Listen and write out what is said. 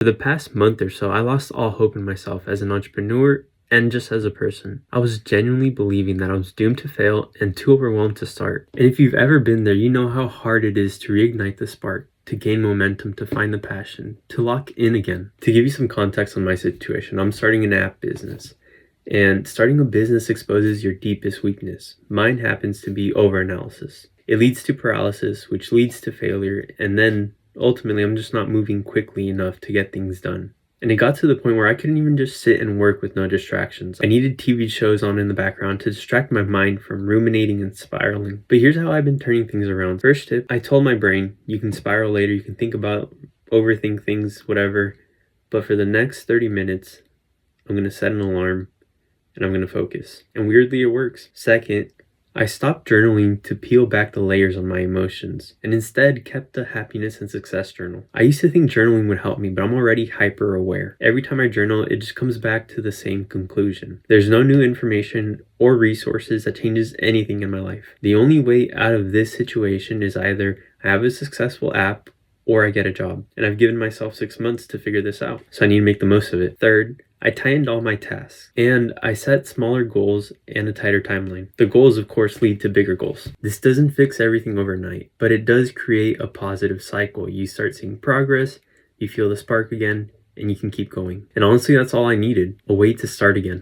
For the past month or so, I lost all hope in myself as an entrepreneur and just as a person. I was genuinely believing that I was doomed to fail and too overwhelmed to start. And if you've ever been there, you know how hard it is to reignite the spark, to gain momentum, to find the passion, to lock in again. To give you some context on my situation, I'm starting an app business. And starting a business exposes your deepest weakness. Mine happens to be overanalysis. It leads to paralysis, which leads to failure, and then ultimately I'm just not moving quickly enough to get things done. And it got to the point where I couldn't even just sit and work with no distractions. I needed TV shows on in the background to distract my mind from ruminating and spiraling. But here's how I've been turning things around. First tip, I told my brain, you can spiral later, you can think about, overthink things, whatever. But for the next 30 minutes, I'm going to set an alarm and I'm going to focus. And weirdly, it works. Second, I stopped journaling to peel back the layers on my emotions and instead kept a happiness and success journal. I used to think journaling would help me, but I'm already hyper aware. Every time I journal, it just comes back to the same conclusion. There's no new information or resources that changes anything in my life. The only way out of this situation is either I have a successful app or I get a job. And I've given myself 6 months to figure this out. So I need to make the most of it. Third, I tightened all my tasks and I set smaller goals and a tighter timeline. The goals, of course, lead to bigger goals. This doesn't fix everything overnight, but it does create a positive cycle. You start seeing progress, you feel the spark again, and you can keep going. And honestly, that's all I needed, a way to start again.